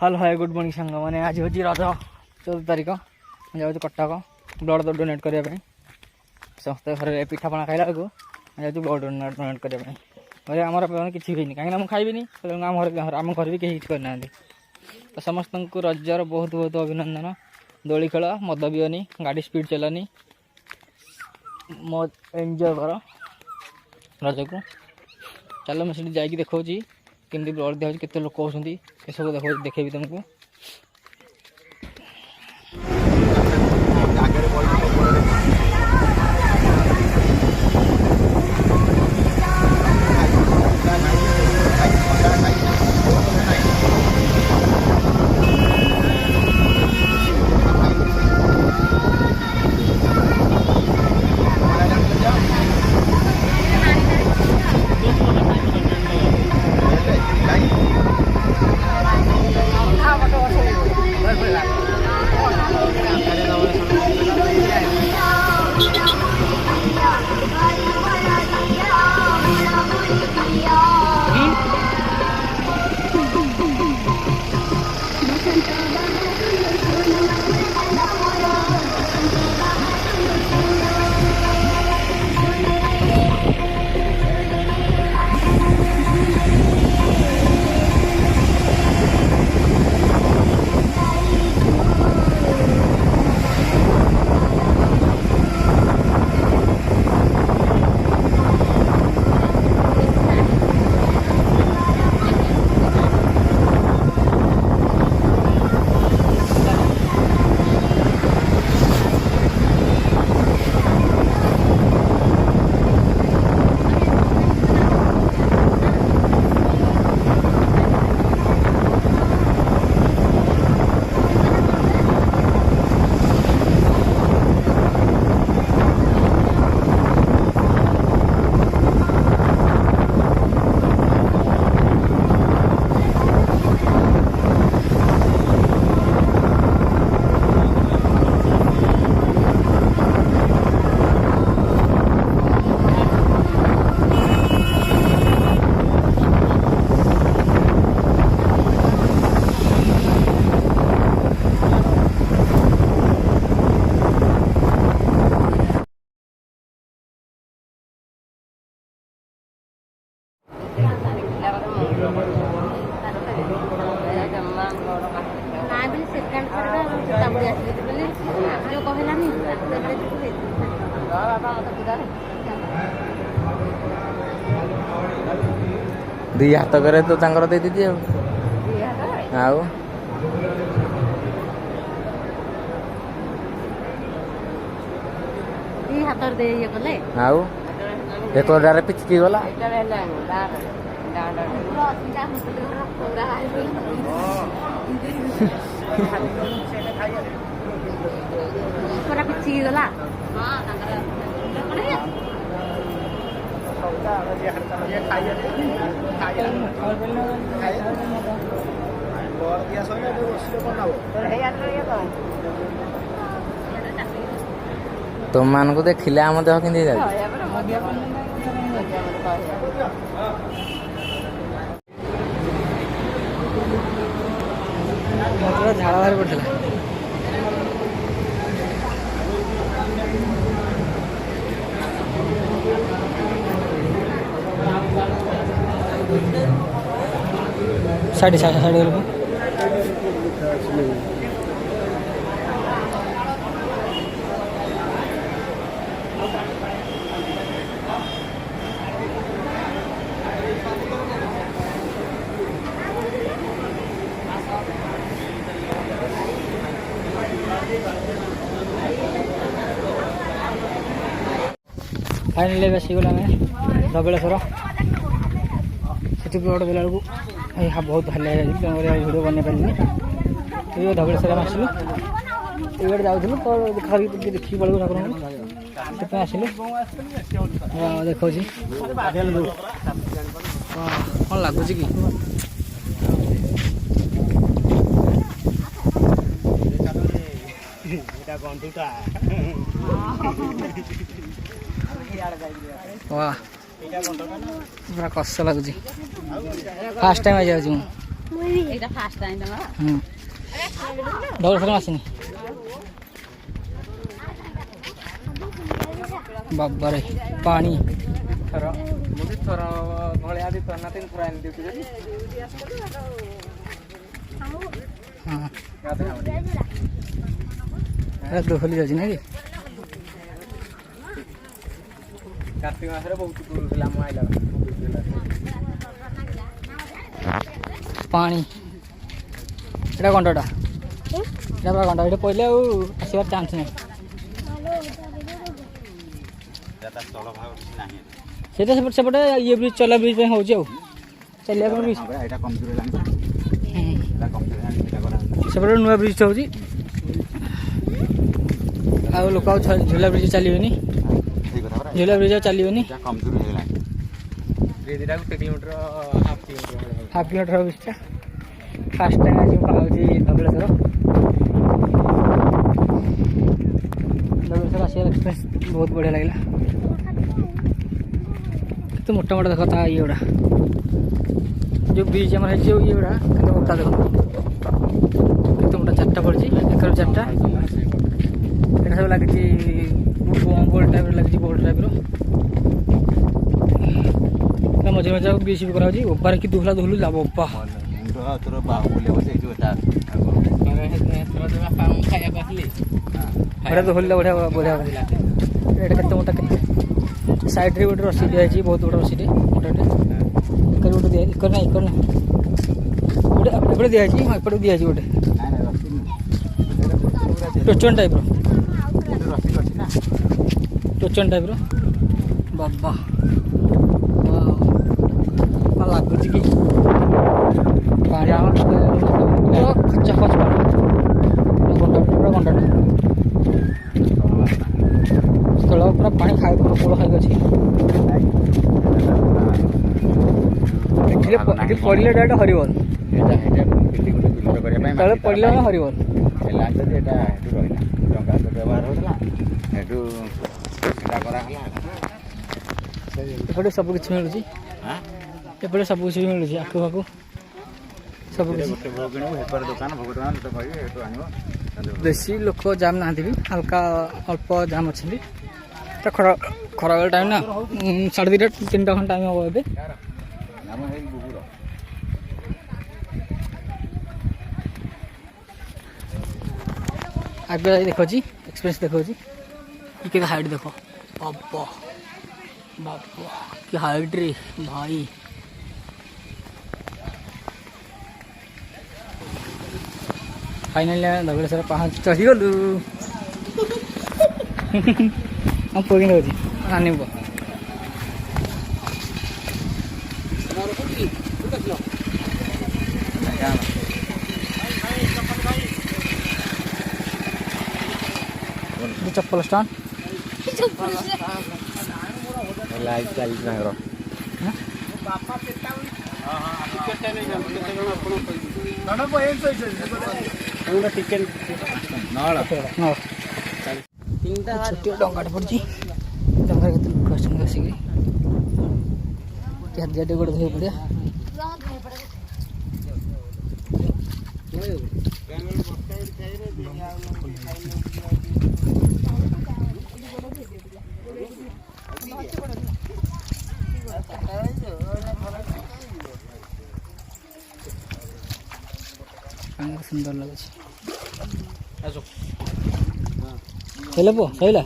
हल hi good morning सांग मैंने आज हूँ रज 14 तारिख जाऊँ कटक ब्लड डोनेट करने समस्त घर पिठापणा खाइला बेलू जाऊँ ब्लड डोनेट करने घरे आमर किसी हुई कहीं मुझे खाइबी आम घर भी कहीं करना तो समस्त को रजर बहुत बहुत अभिनंदन। दोली खेल मद पिओनी गाड़ी स्पीड चलानी मो एंजॉय कर रज को चलो मुझे जाकि देखा केमती ब्लड दिया केते लोक होती सब देखेबी तुमको। दी हाथ करे तो तांकर दे दीजिए आओ हाथ दे ये गले आओ एक डारे पिचकी गला पूरा पिचकी गला तुम मान को देखिले आम देह कि झाड़ बाहर पड़ा साढ़े फाइनाली बसीगला धबलेश्वर से ब्लड देला बेलू बहुत भल भिडियो बन पारे ये धबलेश्वर आसलु ये जाऊँ तो देखिए बेलू ठाकुर से आसलु देखा कौन लगुच कि वाह पूरा कष्ट लगुच फास्ट टाइम आ जाऊँ ଏଇଟା ଫାଷ୍ଟ ଟାଇମ୍ ତମର ଡବଲ ଥର ଆସିନି ବାବାରେ ପାଣି थर मुझे थर भलिया दी थर ना तीन पूरा एन ड्यूटी रे हाँ गाते हम दोहली जाଉଛି ନା କି कार्तिक मास रे बहुत दूर दिला म आइला ପାଣି ଏଇଟା ଗଣ୍ଡଟା ଏଇଟା ପୁରା ଗଣ୍ଡା ଏଇଟା ପଇଲେ ଆଉ ଆସିବାର ଚାନ୍ସ ନାହିଁ ସେଇଟା ସେପଟେ ସେପଟେ ଇଏ ବ୍ରିଜ୍ ଚଲା ବ୍ରିଜ୍ ପାଇଁ ହେଉଛି ଆଉ ଚାଲିବା ପାଇଁ ବ୍ରିଜ୍ ଏଟା କମଜୋର ହେଲାଣି ଏଟା କମଜୋର ହେଲାଣି ଏଟା କରା ସେପଟେ ନୂଆ ବ୍ରିଜ୍ ହେଉଛି ଆଉ ଲୋକ ଆଉ ଝୁଲା ବ୍ରିଜ୍ ଚାଲିବେନି ସେଇ କଥା ପରା ଝୁଲା ବ୍ରିଜ୍ ଆଉ ଚାଲିବେନି ଏଟା କମଜୋର ହେଇଗଲାଣି ବ୍ରିଜ୍ ଟା 1 kilometre half kilometre half kilometre ବ୍ରିଜ୍ଟା ଫାର୍ଷ୍ଟ ଟାଇମ୍ ଆଜି ମୁଁ ପାଉଛି ଧବଳେଶ୍ୱର ଆସିବାର ଏକ୍ସପିରିଏନ୍ସ ବହୁତ ବଢ଼ିଆ ଲାଗିଲା କେତେ ମୋଟା ମୋଟା ଦେଖ ତା ଇଏ ଗୁଡ଼ା ଯେଉଁ ବ୍ରିଜ୍ ଆମର ହେଇଛି ଯେଉଁ ଇଏ ଗୁଡ଼ା କେତେ ମୋଟା ଦେଖ କେତେ ମୋଟା ଚାରିଟା ପଡ଼ିଛି ଏକର ଚାରିଟା ଏଇଟା ସବୁ ଲାଗିଛି ବୋଲ୍ଡ ଟାଇପ୍ର ଲାଗିଛି ବୋଲ୍ଡ ଟାଇପ୍ର ମଝିରେ ମଝିରେ ବ୍ରିଜ୍ ବି କରାହେଉଛି ଓପାରେ କି ଦୁହଲା ଦୁହଲୁ যাব ଓପା ତୋର ବାହୁବଳି ବସେଇଛୁ ଏଟା ଖାଇବାକୁ ଆସିଲି ବଢ଼ିଆ ଦୁହଲିଲା ବଢ଼ିଆ ବଢ଼ିଆ ଏଇଟା କେତେ ମୋଟା କେତେ ସାଇଡ଼୍ରେ ଗୋଟେ ରସି ଦିଆଯାଇଛି ବହୁତ ବଡ଼ ରସିଟେ ମୋଟାଟେ ଏକରେ ଗୋଟେ ଦିଆ ଏକର ନାହିଁ ଗୋଟେ ଏପଟେ ଦିଆଯାଇଛି ହଁ ଏପଟେ ଦିଆଯାଇଛି ଗୋଟେ ଟୋଚନ୍ ଟାଇପ୍ର ଟୋଚନ୍ ଟାଇପ୍ର ବାବା କ'ଣ ଲାଗୁଛି କି ପାଣି ଖଚା ଖଚ ପାଣି ଗଣ୍ଡା ପୁରା ଗଣ୍ଡାଟା ତଳ ପୁରା ପାଣି ଖାଇ କୂଳ ଖାଇକି ଅଛି ଏଠି ପଡ଼ିଲେ ଡାଇରେକ୍ଟ ହରିବଲ ତଳେ ପଡ଼ିଲେ ମାନେ ହରିବଲ ହେଲା ଯଦି ଏଟା ହେଠୁ ରହିଲା ଟଙ୍କା ତ ବ୍ୟବହାର ହେଉଥିଲା ହେଠୁ ସେଟା କରାହେଲା ଏପଟେ ସବୁ କିଛି ମିଳୁଛି ଏପଟେ ସବୁ କିଛି ବି ମିଳୁଛି ଆଖୁ ପାଖୁ ସବୁ କିଛି ଗୋଟେ ଭୋଗ କିଣିବୁ ହେପାର ଦୋକାନ ଭୋଗ ଦୋକାନ ତ କହିବେ ହେଠୁ ଆଣିବ ବେଶୀ ଲୋକ ଜାମ୍ ନାହାନ୍ତି ବି ହାଲକା ଅଳ୍ପ ଜାମ୍ ଅଛନ୍ତି ତ ଖରାବେଳ ଟାଇମ୍ ନା 2:30 3ଟା ଖଣ୍ଡେ ଟାଇମ୍ ହେବ ଏବେ ଆମ ହେଇ ବୁବୁର ଆଗେ ଯାଇ ଦେଖାଉଛି ଏକ୍ସପ୍ରେସ୍ ଦେଖାଉଛି କେତେ ହାଇଟ୍ ଦେଖ ବାବା ବାବା କି ହାଇଟ୍ ରେ ଭାଇ फाइनली धवलेश्वर पाहाड़ चढ़ीगलु हम पोगी नौ आने चप्पल स्टैंड ଲାଇଭ୍ ଚାଲିଛି ତାଙ୍କର ଛୋଟିଆ ଡଙ୍ଗାଟେ ପଡ଼ିଛି ଡଙ୍ଗାରେ କେତେ ଲୋକ ଆସୁଛନ୍ତି ଆସିକି ଟିକେ ଗୋଟେ ଧୋଇ ପଡ଼ିଆ ସୁନ୍ଦର ଲାଗୁଛି ହେଲେ ପୁଅ ସଇଲା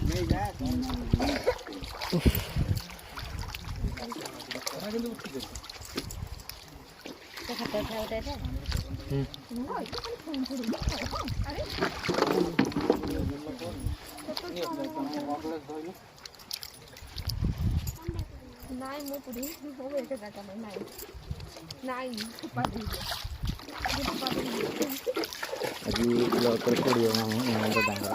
ନାଇଁ ମୁଁ ପୁରୀ ମୁଁ ଏତେ ଜାଗା ନାଇଁ ନାଇଁ ଆଜି ବ୍ଲଗ୍ କରି ପଡ଼ିବ ମାମୁଁ ତାଙ୍କର